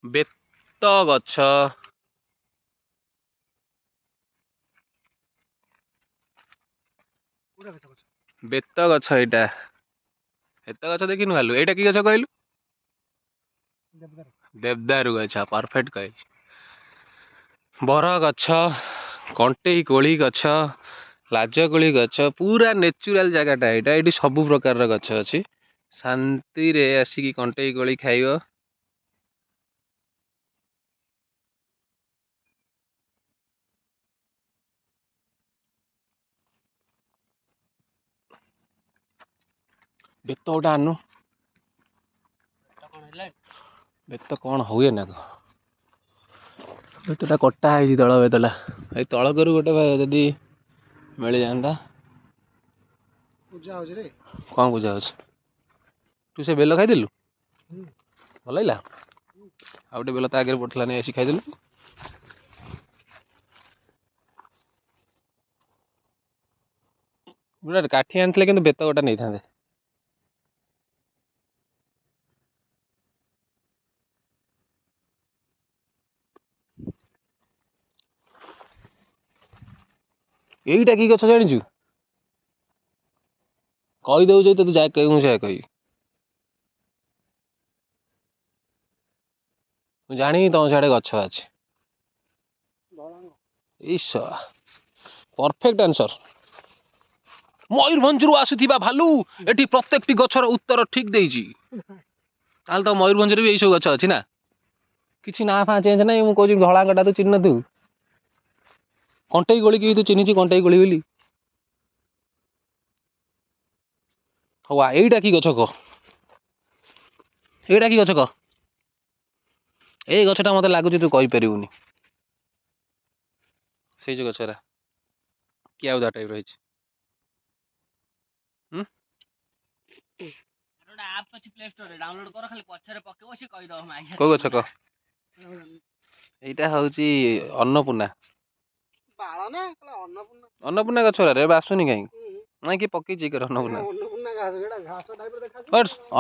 ବେତ ଗଛ। ବେତ ଗଛ ଏଇଟା। ବେତ ଗଛ ଦେଖିନୁ ଆଲୁ? ଏଇଟା କି ଗଛ କହିଲୁ? ଦେବଦାରୁ ଗଛ, ପରଫେକ୍ଟ କହିଲି। ବର ଗଛ, କଣ୍ଟେଇ କୋଳି ଗଛ, ଲାଜକୋଳି ଗଛ, ପୁରା ନେଚୁରାଲ ଜାଗାଟା ଏଇଟା। ଏଇଠି ସବୁ ପ୍ରକାରର ଗଛ ଅଛି। ଶାନ୍ତିରେ ଆସିକି କଣ୍ଟେଇ କୋଳି ଖାଇବ। ବେତ ଗୋଟେ ଆନୁ। ବେତ କଣ ହୁଏ ନା କଣ? ବେତଟା କଟା ହେଇଛି, ତଳ ବେତଟା। ଏଇ ତଳ କରୁ ଗୋଟେ ଯଦି ମିଳିଯାଆନ୍ତା। ପୂଜା ହଉଛି ରେ। କଣ ପୂଜା ହଉଛି? ତୁ ସେ ବେଲ ଖାଇଦେଲୁ? ଭଲ ଲାଗିଲା? ଆଉ ଗୋଟେ ବେଲ ତା ଆଗରେ ପଡିଥିଲା, ନେଇ ଆସି ଖାଇଦେଲୁ। ଗୋଟେ କାଠି ଆଣିଥିଲେ କିନ୍ତୁ ବେତ ଗୋଟେ ନେଇଥାନ୍ତେ। ଏଇଟା କି ଗଛ ଜାଣିଛୁ? କହିଦବୁ ଯଦି ତୁ ଯାହା କହିବୁ ମୁଁ ସେଇଆ କହିବି। ମୁଁ ଜାଣିବି ତମ ସିଆଡେ ଗଛ ଅଛି। ଇସ ପରଫେକ୍ଟ ଆନ୍ସର। ମୟୂରଭଞ୍ଜରୁ ଆସୁଥିବା ଭାଲୁ ଏଠି ପ୍ରତ୍ୟେକଟି ଗଛର ଉତ୍ତର ଠିକ ଦେଇଛି। ତାହେଲେ ତ ମୟୂରଭଞ୍ଜରେ ବି ଏଇ ସବୁ ଗଛ ଅଛି ନା? କିଛି ନାଁ ଫାଁ ଚେଞ୍ଜ ନାହିଁ। ମୁଁ କହୁଛି ଧଳାଙ୍ଗଟା ତୁ ଚିହ୍ନି ନଥିବୁ। କଣ୍ଟେଇ କୋଳି କି ତୁ ଚିହ୍ନିଛୁ, କଣ୍ଟେଇ କୋଳି ବୋଲି? ହଉ ଏଇଟା କି ଗଛ କହ? ଏଇଟା କି ଗଛ କହ? ଏଇ ଗଛଟା ମତେ ଲାଗୁଛି ତୁ କହିପାରିବୁନି। ସେଇ ଯୋଉ ଗଛରା କି ଆଉ ଟାଇପ ରହିଛି। କୋଉ ଗଛ କହ? ଏଇଟା ହଉଛି ଅନ୍ନପୂର୍ଣ୍ଣା। ଅନ୍ନପୂର୍ଣ୍ଣା ଗଛରେ ବାସୁନି କାହିଁକି? ନାଇଁ କି ପକେଇଛି ଅନ୍ନପୂର୍ଣ୍ଣା?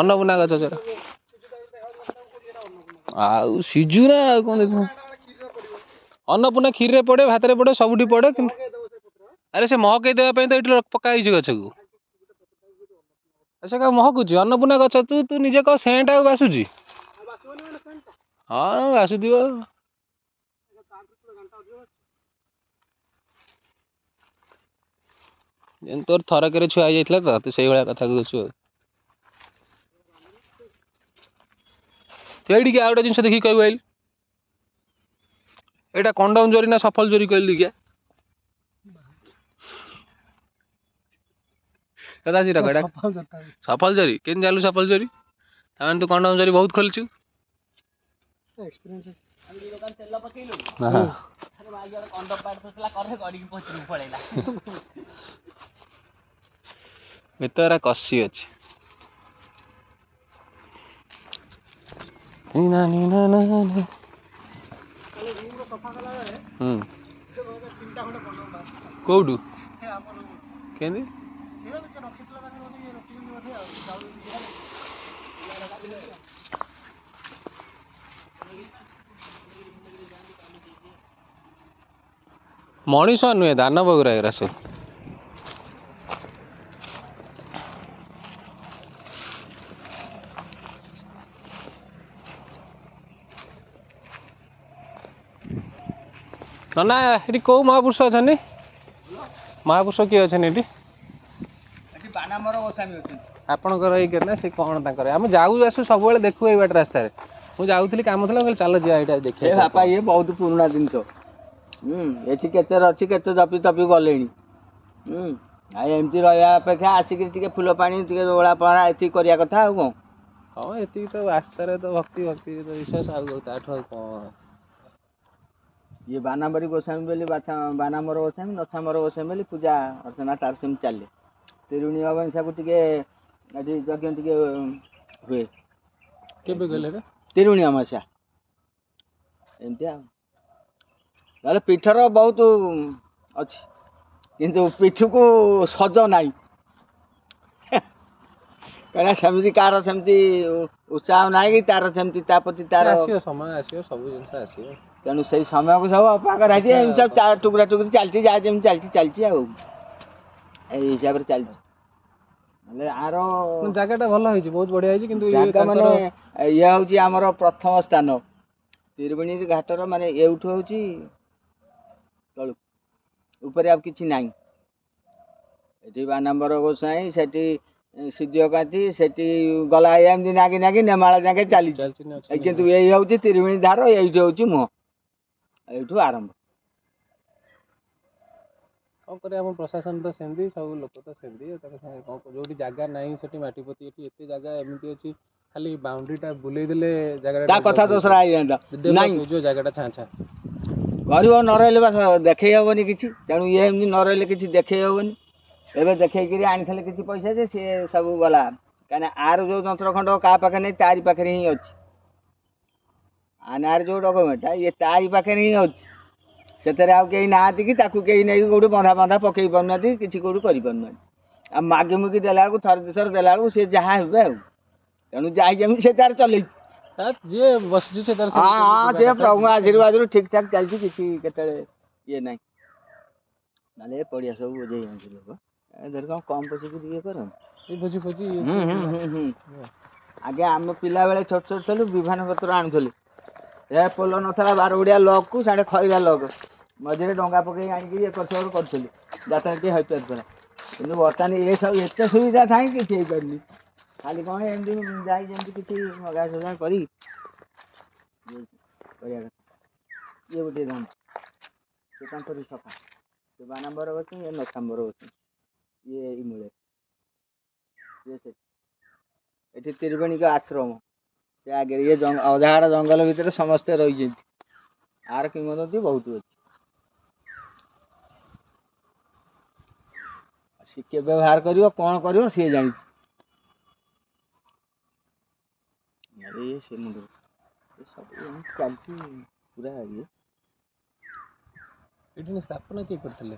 ଅନ୍ନପୂର୍ଣ୍ଣା ଗଛ ସେଟା। ଆଉ ସିଜୁ ନା ଆଉ କଣ ଦେଖିବୁ? ଅନ୍ନପୂର୍ଣ୍ଣା କ୍ଷୀରରେ ପଡେ, ଭାତରେ ପଡେ, ସବୁଠି ପଡେ। କିନ୍ତୁ ଆରେ ସେ ମହକେଇ ଦେବା ପାଇଁ ତ ଏଇଠି ପକା ହେଇଛି ଗଛକୁ। ସେ କାଇଁ ମହକୁଛି? ଅନ୍ନପୂର୍ଣ୍ଣା ଗଛ ତୁ ନିଜେ କହ, ସେଣ୍ଟ ଆଉ ବାସୁଛି? ହଁ ବାସୁଥିବ। ଯେମିତି ତୋର ଥରକରେ ଛୁଆ ହେଇଯାଇଥିଲା ତ, ତୁ ସେଇଭଳିଆ କଥା କହୁଛୁ ଆଉ। ଏଇଠିକି ଆଉ ଗୋଟେ ଜିନିଷ ଦେଖିକି କହିବୁ ଆଇଲୁ। ଏଇଟା କଣ୍ଡମ ଜରି ନା ସଫଲ ଜରି କହିଲୁ ଦେଖିଆ? ସଫଲ ଜରି କେମିତି ଜାଣିଲୁ ସଫଲ ଜରି? ତାମାନେ ତୁ କଣ୍ଡମ ଜରି ବହୁତ ଖୋଲିଛୁ। ଭିତରା କଷି ଅଛି। କୋଉଠୁ କେମିତି? ମଣିଷ ନୁହେଁ, ଦାନବ ଗୁରା ଏଗୁରା ସବୁ। ନନା ଏଠି କୋଉ ମହାପୁରୁଷ ଅଛନ୍ତି? ମହାପୁରୁଷ କିଏ ଅଛନ୍ତି ଏଠି? ବାନାମର ଗୋସାମୀ ଅଛନ୍ତି। ଆପଣଙ୍କର ଏଇ କେତେ ସେ କଣ ତାଙ୍କର? ଆମେ ଯାଉ ଆସୁ ସବୁବେଳେ ଦେଖୁ ଏଇ ବାଟ ରାସ୍ତାରେ। ମୁଁ ଯାଉଥିଲି କାମ ଥିଲା, କହିଲି ଚାଲ ଯିବା ଏଇଟା ଦେଖିବା। ବାପା ଇଏ ବହୁତ ପୁରୁଣା ଜିନିଷ। ଏଠି କେତେ ଅଛି, କେତେ ଜପି ତପି ଗଲେଣି। ଆଉ ଏମିତି ରହିବା ଅପେକ୍ଷା ଆସିକି ଟିକେ ଫୁଲ ପାଣି, ଟିକେ ଓଳା ପହଁରା ଏତିକି କରିବା କଥା ଆଉ କଣ। ହଁ ଏତିକି ତ ରାସ୍ତାରେ ତ ଭକ୍ତି ବିଶ୍ୱାସ ଆଉ ତାଠୁ ଆଉ କଣ। ଇଏ ବାନାମରୀ ଗୋସ୍ୱାମୀ ବୋଲି ବାନାମର ଗୋସ୍ୱାମୀ, ନଛାମର ଗୋସ୍ୱାମୀ ବୋଲି ପୂଜା ଅର୍ଚ୍ଚନା ତାର ସେମିତି ଚାଲେ। ତିରୁଣୀ ଅମାବାସ୍ୟାକୁ ଟିକେ ଏଠି ଯଜ୍ଞ ଟିକେ ହୁଏ। କେବେ କହିଲେ ଏଟା? ତିରୁଣୀ ଅମାବାସ୍ୟା ଏମିତି ଆଉ। ନହେଲେ ପୀଠର ବହୁତ ଅଛି, କିନ୍ତୁ ପୀଠକୁ ସଜ ନାହିଁ। କାହିଁକିନା ସେମିତି କାହାର ସେମିତି ଉତ୍ସାହ ନାହିଁ କି ତାର ସେମିତି ତା ପ୍ରତି ତାର ଆସିବ ସମୟ ଆସିବ ସବୁ ଜିନିଷ ଆସିବ। ତେଣୁ ସେଇ ସମୟକୁ ସବୁ ଅପେକ୍ଷା କରାଯାଇଛି। ଏମିତି ସବୁ ଟୁକୁରା ଟୁକୁରି ଚାଲିଛି ଯାହା ଯେମିତି ଚାଲିଛି ଆଉ ଏଇ ହିସାବରେ ଚାଲିଛି। ହେଲେ ଆର ଜାଗାଟା ଭଲ ହେଇଛି ବହୁତ ବଢିଆ ହେଇଛି କିନ୍ତୁ ଜାଗା ମାନେ ଇଏ ହେଉଛି ଆମର ପ୍ରଥମ ସ୍ଥାନ ତିରୁବଣୀ ଘାଟର ମାନେ ଏଇଠୁ ହେଉଛି ତଳୁ ଉପରେ ଆଉ କିଛି ନାହିଁ। ଏଠି ବାନାମ୍ବର ଗୋସାଇଁ ସେଠି ସିଦ୍ଧିକାନ୍ତି ସେଠି ଗଲା ଏମିତି ନାଗି ନାଗି ନେମାଳ ଯାକେ ଚାଲିଛି। କିନ୍ତୁ ଏଇ ହେଉଛି ତିରୁବଣୀ ଧାର ଏଇଠି ହେଉଛି ମୁହଁ ଏଇଠୁ ଆରମ୍ଭ। କଣ କରିବା ଆମ ପ୍ରଶାସନ ତ ସେମିତି ସବୁ ଲୋକ ତ ସେମିତି ଯୋଉଠି ଜାଗା ନାହିଁ ସେଠି ମାଟି ପୋତି ଏଠି ଏତେ ଜାଗା ଏମିତି ଅଛି ଖାଲି ବାଉଣ୍ଡ୍ରିଟା ବୁଲେଇ ଦେଲେ ତା ଜାଗାଟା କଥା ଦୋସରା ହେଇଯାନ୍ତା ନାଇଁ ହେଇଯିବ ଜାଗାଟା ଛାଁ ଛାଁ। ଗରିବ ନ ରହିଲେ ବା ଦେଖେଇ ହବନି କିଛି। ତେଣୁ ଇଏ ଏମିତି ନ ରହିଲେ କିଛି ଦେଖେଇ ହବନି। ଏବେ ଦେଖେଇକିରି ଆଣିଥିଲେ କିଛି ପଇସା ଯେ ସିଏ ସବୁ ଗଲା। କାହିଁକିନା ଆର ଯୋଉ ଯନ୍ତ୍ରଖଣ୍ଡ କାହା ପାଖରେ ନାହିଁ ତାରି ପାଖରେ ହିଁ ଅଛି। ଆନାର ଯୋଉ ଡକୁମେଣ୍ଟଟା ଇଏ ତାରି ପାଖରେ ହିଁ ଅଛି। ସେଥିରେ ଆଉ କେହି ନାହାନ୍ତି କି ତାକୁ କେହି ନେଇକି କୋଉଠି ବନ୍ଧା ବନ୍ଧା ପକେଇ ପାରୁନାହାନ୍ତି କିଛି କୋଉଠି କରିପାରୁନାହାନ୍ତି। ଆଉ ମାଗି ମୁଗି ଦେଲା ବେଳକୁ ଥରେ ଦୁଇ ଥର ଦେଲା ବେଳକୁ ସେ ଯାହା ହେବେ ଆଉ। ତେଣୁ ଯାଇ ଯେମିତି ସେ ତାର ଚଲେଇଛି। ଯିଏ ବସିଛି ସେ ତାର ହଁ ସେ ପ୍ରଭୁଙ୍କ ଆଶୀର୍ବାଦରୁ ଠିକ ଠାକ ଚାଲିଛି କିଛି କେତେବେଳେ ଇଏ ନାହିଁ। ନହେଲେ ଏ ପଡ଼ିଆ ସବୁ ବୋଝେଇ ଯାଆନ୍ତି ଲୋକ। ଏଥିରେ କ'ଣ କମ୍ ପଇସାକୁ ଇଏ କରନ୍ତି। ଭୋଜି ଫୋଜି ଆଗେ ଆମେ ପିଲାବେଳେ ଛୋଟ ଛୋଟ ଥିଲୁ ବିଭାନ ପତ୍ର ଆଣୁଥିଲୁ। ଏ ପୋଲ ନଥିଲା ବାରଗୁଡ଼ିଆ ଲକ୍କୁ ସାଡ଼େ ଖଇରା ଲକ୍ ମଝିରେ ଡଙ୍ଗା ପକେଇ ଆଣିକି ଏକର ସେକର କରୁଥିଲୁ ଯାତ୍ରା ଟିକେ ହେଇପାରୁଥିଲା। କିନ୍ତୁ ବର୍ତ୍ତମାନ ଏସବୁ ଏତେ ସୁବିଧା ଥାଇ କିଛି ହେଇପାରୁନି। ଖାଲି କ'ଣ ଏମିତି ଯାଇ ଯେମିତି କିଛି ମଗା ସୁଗା କରି କରିବା କଥା। ଇଏ ଗୋଟିଏ ଧାନ ସେ ତାଙ୍କରି ସଫା ସେ ବାନାମ୍ବର ଗଛ ଇଏ ନଥାମ୍ବର ଗଛ ଇଏ ଏଇ ମୂଳେ ଏଠି ତିରୁବଣୀଙ୍କ ଆଶ୍ରମ ସେ ଆଗରେ ଇଏ ଅଧାହାଡ଼ ଜଙ୍ଗଲ ଭିତରେ ସମସ୍ତେ ରହିଛନ୍ତି। ଆର କିମ୍ବଦନ୍ତୀ ବହୁତ ଅଛି। ସିଏ କେବେ ବାହାର କରିବ କ'ଣ କରିବ ସିଏ ଜାଣିଛି। ସେ ମୁଣ୍ଡ ସବୁ ଏମିତି ଚାଲିଛି ପୁରା ଇଏ। ଏଠି ସ୍ଥାପନ କିଏ କରିଥିଲେ?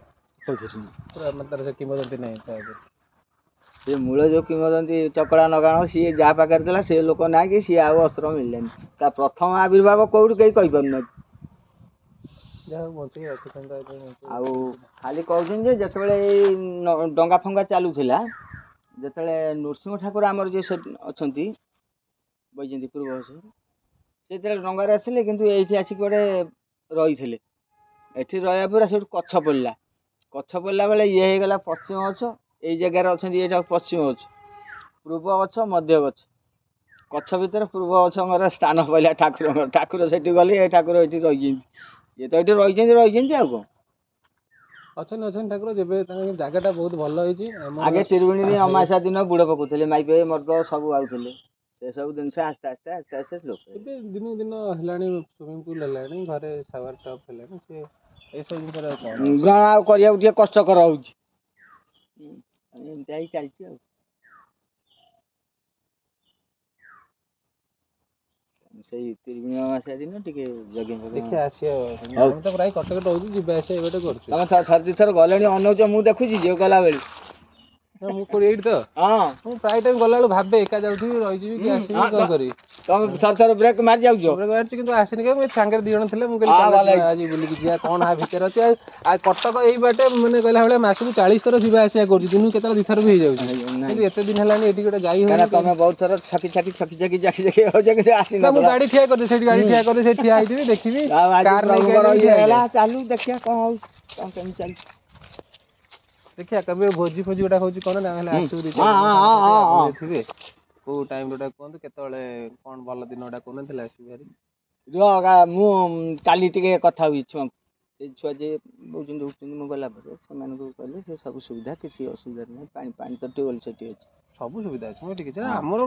ସେ ମୂଳ ଯୋଉ କିମ୍ବଦନ୍ତୀ ଚକଡ଼ା ନଗାଣ ସିଏ ଯାହା ପାଖରେ ଥିଲା ସେ ଲୋକ ନାହିଁ କି ସିଏ ଆଉ ଅସ୍ତ୍ର ମିଳିଲାନି। ତା ପ୍ରଥମ ଆବିର୍ଭାବ କୋଉଠୁ କେହି କହିପାରୁନାହାନ୍ତି। ଆଉ ଖାଲି କହୁଛନ୍ତି ଯେ ଯେତେବେଳେ ଏଇ ଡଙ୍ଗା ଫଙ୍ଗା ଚାଲୁଥିଲା ଯେତେବେଳେ ନୃସିଂହ ଠାକୁର ଆମର ଯିଏ ଅଛନ୍ତି ବୈଜନ୍ତୀ ପୂର୍ବ ସେ ଯେତେବେଳେ ଡଙ୍ଗାରେ ଆସିଲେ କିନ୍ତୁ ଏଇଠି ଆସିକି ଗୋଟେ ରହିଥିଲେ। ଏଠି ରହିବା ପରେ ସେଠୁ କଚ୍ଛ ପଡ଼ିଲା। କଚ୍ଛ ପଡ଼ିଲା ବେଳେ ଇଏ ହେଇଗଲା ପଶ୍ଚିମ ଗଛ ଏଇ ଜାଗାରେ ଅଛନ୍ତି ଏଇଟା ପଶ୍ଚିମ ଗଛ ପୂର୍ବ ଗଛ ମଧ୍ୟ ଗଛ କଚ୍ଛ ଭିତରେ ପୂର୍ବ ଗଛଙ୍କର ସ୍ଥାନ ପାଇଲା ଠାକୁରଙ୍କର। ଠାକୁର ସେଠି ଗଲେ ଏ ଠାକୁର ଏଠି ରହିଛନ୍ତି। ଇଏ ତ ଏଠି ରହିଛନ୍ତି ଆଉ କ'ଣ ଅଛନ୍ତି ଠାକୁର ଯେବେ ତାଙ୍କ ଜାଗାଟା ବହୁତ ଭଲ ହେଇଛି। ଆଗେ ତିରୁବଣୀ ଅମାବାସ୍ୟା ଦିନ ବୁଡ଼ ପକଉଥିଲେ ମାଇପେ ମର୍ଦ ସବୁ ଆଉଥିଲେ। ସେ ସବୁ ଜିନିଷ ଆସ୍ତେ ଆସ୍ତେ ଲୋପ ଏବେ ଦିନକୁ ଦିନ ହେଲାଣି ସୁଇମିଂ ପୁଲ ହେଲାଣି ଘରେ ସାୱାର ଟପ୍ ହେଲାଣି ସେ ଏସବୁ ଜିନିଷରେ ଆଉ କରିବାକୁ ଟିକେ କଷ୍ଟକର ହଉଛି। ଏମିତି ହେଇ ଚାଲିଛି ଆଉ। ସେଇ ତିରୁବଣୀ ଅମାବାସ୍ୟା ଦିନ ଟିକେ ଦେଖିଆ ଆସିବ। ଆମେ ତ ପ୍ରାୟ କଟକରେ ରହୁଛୁ ଯିବା ଆସିବା ଏଇବାଟେ କରୁଛୁ। ତମେ ଥରେ ଦୁଇ ଥର ଗଲେଣି ଅନଉଛ ମୁଁ ଦେଖୁଛି ଝିଅ ଗଲାବେଳେ। ମୁଁ କୋଉଠି ଏଇଠି ତ ମୁଁ ପ୍ରାୟ ଟାଇମ୍ ଗଲାବେଳକୁ ଭାବେ ଏକା ଯାଉଥିବି ରହିଯିବି କି ଆସିବି କ'ଣ କରିବି। ତମେ ଥର ବ୍ରେକ୍ ମାରି ଯାଉଛ କିନ୍ତୁ ଆସିନି କେବେ ସାଙ୍ଗରେ 2 ଜଣ ଥିଲେ ମୁଁ କହିଲି ଆଜି ବୁଲିକି ଯିବା କ'ଣ ଭିତରେ ଅଛି। ଆଉ କଟକ ଏଇ ବାଟେ ମାନେ କହିଲା ଭଳିଆ ମାସକୁ 40 ଥର ଯିବା ଆସିବା କରୁଛି ଦିନକୁ କେତେବେଳେ 2 ଥର ବି ହେଇଯାଉଛି। କିନ୍ତୁ ଏତେ ଦିନ ହେଲାଣି ଏଠି ଗୋଟେ ଯାଇ ହଉନି। ତମେ ବହୁତ ଥର ଛକି ନା ମୁଁ ଗାଡ଼ି ଠିଆ କରିଛି ସେଇଠି ଗାଡ଼ି ଠିଆ କରିଛି ସେଇଠି ଠିଆ ହେଇଥିବି ଦେଖିବି ହେଲା ଚାଲୁ ଦେଖିବା କ'ଣ ହଉଛି କ'ଣ କେମିତି ଚାଲିଛି। ଦେଖିବା କେବେ ଭୋଜି ଫୋଜି ଗୋଟା ହଉଛି କ'ଣ ନା ହେଲେ ଆସିବୁ ଥିବେ କୋଉ ଟାଇମ୍ ଗୋଟେ କୁହନ୍ତୁ କେତେବେଳେ କ'ଣ ଭଲ ଦିନ ଗୋଟେ କହୁନଥିଲେ ଆସିବୁ ଭାରି। ମୁଁ କାଲି ଟିକେ କଥା ହୁଏ ଛୁଆଙ୍କୁ ସେ ଛୁଆ ଯିଏ ବୋଉଛନ୍ତି ଉଠୁଛନ୍ତି ମୁଁ ଗଲା ପରେ ସେମାନଙ୍କୁ କହିଲେ ସେ ସବୁ ସୁବିଧା କିଛି ଅସୁବିଧା ନାହିଁ। ପାଣି ତ ଟ୍ୟୁବଲ୍ ସେଠି ଅଛି ସବୁ ସୁବିଧା ଅଛି। ମୁଁ କିଛି ଆମର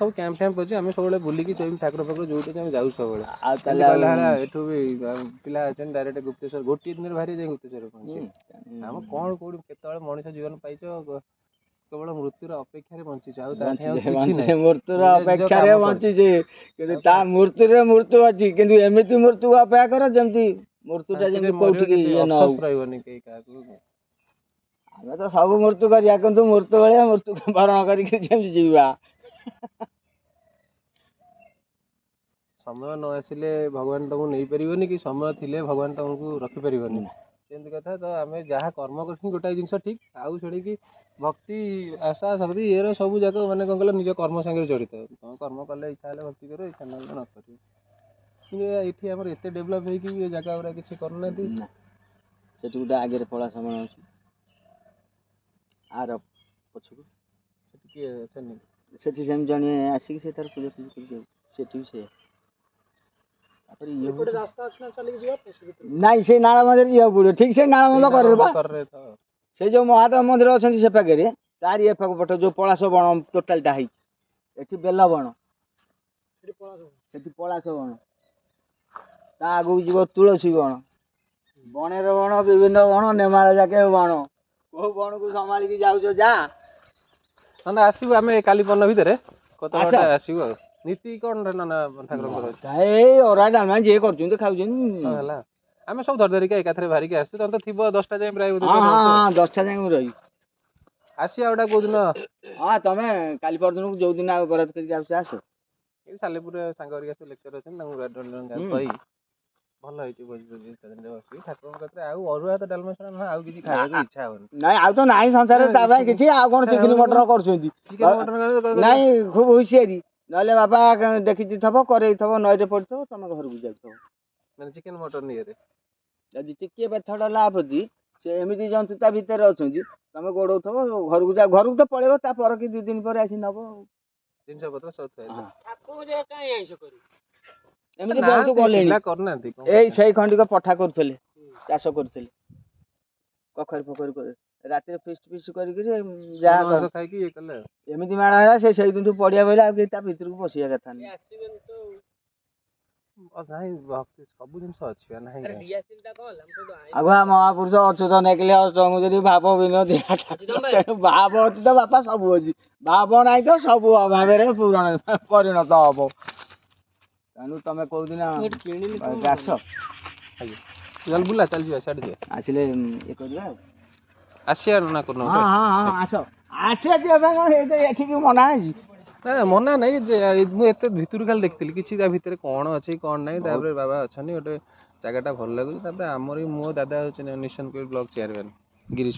ସବୁ କ୍ୟାମ୍ପ ଫ୍ୟାମ୍ପ ଅଛି ଆମେ ସବୁବେଳେ ବୁଲିକି ଠାକୁର ଫାକୁର ଯୋଉଠି ଆମେ ଯାଉ ସବୁବେଳେ। ଆଉ ତାହେଲେ ଏଠୁ ବି ପିଲା ଅଛନ୍ତି ଡାଇରେକ୍ଟ ଗୁପ୍ତେଶ୍ୱର ଗୋଟିଏ ଦିନରେ ବାହାରି ଯାଇ ଗୁପ୍ତେଶ୍ୱର ପହଞ୍ଚିବେ। ଆମ କ'ଣ କୋଉଠି କେତେବେଳେ ମଣିଷ ଜୀବନ ପାଇଛ କେବଳ ମୃତ୍ୟୁର ଅପେକ୍ଷାରେ ବଞ୍ଚିଛ ଆଉ ମୃତ୍ୟୁର ଅପେକ୍ଷାରେ ବଞ୍ଚିଛେ କିନ୍ତୁ ତା ମୃତ୍ୟୁରେ ମୃତ୍ୟୁ ଅଛି କିନ୍ତୁ ଏମିତି ମୃତ୍ୟୁ ଅପେକ୍ଷା କର ଯେମିତି ମୃତ୍ୟୁଟା ଯେମିତି କୋଉଠିକି ଇଏ ନ ହଉ। ରହିବନି କେହି କାହାକୁ। ଆମେ ତ ସବୁ ମୃତ୍ୟୁ କରିବା କିନ୍ତୁ ମୃତ୍ୟୁ ଭଳିଆ ମୃତ୍ୟୁ ବରଣ କରିକି ଯେମିତି ଯିବା ସମୟ ନ ଆସିଲେ ଭଗବାନ ତମକୁ ନେଇପାରିବନି କି ସମୟ ଥିଲେ ଭଗବାନ ତମକୁ ରଖିପାରିବନି। ସେମିତି କଥା। ତ ଆମେ ଯାହା କର୍ମ କରୁଛୁ ଗୋଟାଏ ଜିନିଷ ଠିକ୍, ଆଉ ସେଣିକି ଭକ୍ତି ଆଶା ଶକ୍ତି ଇଏର ସବୁ ଯାକ ମାନେ କଣ କହିଲ ନିଜ କର୍ମ ସାଙ୍ଗରେ ଜଡ଼ିତ। ତମ କର୍ମ କଲେ ଇଚ୍ଛା ହେଲେ ଭକ୍ତି କର, ଇଚ୍ଛା ନହେଲେ ନ କରିବ। କିନ୍ତୁ ଏଇଠି ଆମର ଏତେ ଡେଭଲପ୍ ହେଇକି ବି ଏ ଜାଗା ଗୁଡ଼ା କିଛି କରୁନାହାନ୍ତି। ନା ସେଠି ଗୋଟେ ଆଗରେ ପଳାଶ ବଣ ଅଛି, ଆର ପଛକୁ ସେଠି କିଏ ଅଛନ୍ତି? ସେଠି ସେମିତି ଜଣେ ଆସିକି ସେ ତାର ପୂଜା ପୂଜି କରିକି ଯାଉଛି। ସେଠି ବି ସେଇଆ। ତାପରେ ଇଏ ଗୋଟେ ରାସ୍ତା ଅଛି ନା ଚାଲିକି ଯିବା ପାଇଁ ସେ ଭିତରେ? ନାଇଁ ସେଇ ନାଳ ମଧ୍ୟରେ ଯିବାକୁ ପଡ଼ିବ। ଠିକ୍ ସେଇ ନାଳ ମନ୍ଦ କରରେ ବା। କରରେ ତ ସେଇ ଯୋଉ ମହାଦେବ ମନ୍ଦିର ଅଛନ୍ତି ସେ ପାଖରେ ତାରି ଏ ପାଖ ପଟ ଯୋଉ ପଳାଶ ବଣ ଟୋଟାଲଟା ହେଇଛି। ଏଠି ବେଲ ବଣ, ସେଠି ପଳାଶ। ସେଠି ପଳାଶ ବଣ, ତା ଆଗକୁ ଯିବ ତୁଳସୀ ବଣ, ବଣେର ବଣ, ବିଭିନ୍ନ ବଣ, ନେମାଳ ଯାକେ ବଣ। କୋଉ ବଣକୁ ସମ୍ଭାଳିକି ଯାଉଛ ଯା। ନହେଲେ ଆସିବୁ ଆମେ କାଲି ପନ ଭିତରେ ଆସ। କତବାଟା ଆସିବୁ ଆଉ। ନୀତି କ'ଣ ନା ଠାକୁରଙ୍କର ଅଛି? ଏଇ ଅରୁଆ ଡାଲମା ଯିଏ କରୁଛନ୍ତି ଖାଉଛନ୍ତି। ହଉ ହେଲା, ଆମେ ସବୁ ଧରି ଧରିକି ଏକାଥରେ ବାହାରିକି ଆସିଛୁ। ତମେ ତ ଥିବ 10ଟା ଯାଏଁ ପ୍ରାୟ ବୋଧେ ହଁ ତ ହଁ ରହୁଛ। ହଁ 10ଟା ଯାଏଁ ମୁଁ ରହିବି। ଆସିବା ଗୋଟା କୋଉଦିନ ହଁ ତମେ କାଲି ପରଦିନକୁ ଯୋଉ ଦିନ ଆଉ ବରାଦ କରିକି ଆସୁଛ ଆସ। ଏଇ ସାଲେପୁରରେ ସାଙ୍ଗ ହେରିକା ସବୁ ଲେକ୍ଚର ଅଛନ୍ତି, ତାଙ୍କୁ ହୁଁ। କହି ଭଲ ହେଇଛି ଭୋଜି ଫୋଜି ବସିକି ଠାକୁରଙ୍କ କତିରେ ଆଉ ଅରୁଆ ଭାତ ଡାଲମା ଛଡା ନହେଲେ ଆଉ କିଛି ଖାଇବାକୁ ଇଚ୍ଛା ହବନି। ନାଇଁ ଆଉ ତ ନାହିଁ ସଂସାରରେ ତା ପାଇଁ କିଛି। ଆଉ କ'ଣ ଚିକେନ ମଟର କରୁଛନ୍ତି? ଚିକେନ ମଟନ ନାଇଁ ଖୁବ ହୁସିଆରି। ନହେଲେ ବାପା ଦେଖିଛି ଥବ କରେଇଥିବ ନଈରେ ପଡିଥିବ ତମେ ଘରକୁ ଯାଉଥିବ। ମାନେ ଚିକେନ ମଟନ ଇଏରେ ଯଦି ଟିକେ ବେଥଡ ଲାଭଛି ସେ ଏମିତି ଜନ୍ତୁ ତା ଭିତରେ ଅଛନ୍ତି, ତମେ ଗୋଡଉଥିବ ଘରକୁ ଯା। ଘରକୁ ତ ପଳେଇବ ତା ପର କି 2 ଦିନ ପରେ ଆସି ନବ ଆଉ। ଜିନିଷ ପତ୍ର ସବୁ ଥୁଆ ହେଇଥିବ। ଏମିତି ବହୁତ ନାହାନ୍ତି ଗଲେଣି। ପିଲା କରୁନାହାନ୍ତି କ'ଣ ଏଇ କରିବା। ସେଇ ଖଣ୍ଡିକ ପଠା କରୁଥିଲେ, ଚାଷ କରୁଥିଲେ, କଖାରୁ ଫଖାରୁ କରି ରାତିରେ ଫିଷ୍ଟ କରିକିରି ଯାହା ମାଂସ ଖାଇକି ଇଏ କଲେ ଆଉ। ଏମିତି ମାଡ଼ ହେଲା ସେ ସେଇ ଦିନଠୁ ପଡିଆ ବଇଲା ଆଉ କେହି ତା ଭିତରକୁ ପଶିବା କଥା ନାହିଁ। ନାହିଁ ସବୁ ଜିନିଷ ଅଛି ବା ନାହିଁ କାହିଁ। ଆଗୁଆ ମହାପୁରୁଷ ଅଚ୍ୟୁତ ନେଇଥିଲେ ଅଷ୍ଟମକୁ ଯଦି ଭାବ ବିନୋଦ ତେଣୁ ଭାବ ଅଛି ତ ବାପା ସବୁ ଅଛି, ଭାବ ନାହିଁ ତ ସବୁ ଅଭାବରେ ପରିଣତ ହବ। ତେଣୁ ତମେ କୋଉଦିନ ଆସ, ଚାଲ ବୁଲା ଚାଲିଯିବା ସିଆଡେ ଯିବା। ଆସିଲେ ଇଏ କରିବା ଆଉ। ଆସିବା ନା କୋଉଦିନ ହଁ ଗୋଟେ। ହଁ ହଁ ଆସ। ଆସିବା ଯିବା ପାଇଁ କ'ଣ ଏଠିକି ମନା ହେଇଛି? ନା ମନା ନାହିଁ ଯେ ମୁଁ ଏତେ ଭିତରୁ ଖାଲି ଦେଖିଥିଲି କିଛି ତା ଭିତରେ କ'ଣ ଅଛି କ'ଣ ନାହିଁ। ତାପରେ ବାବା ଅଛନ୍ତି, ଗୋଟେ ଜାଗାଟା ଭଲ ଲାଗୁଛି। ତାପରେ ଆମର ବି ମୋ ଦାଦା ହଉଛି ନିଶନ ବ୍ଲକ ଚେୟାରମ୍ୟାନ ଗିରୀଶ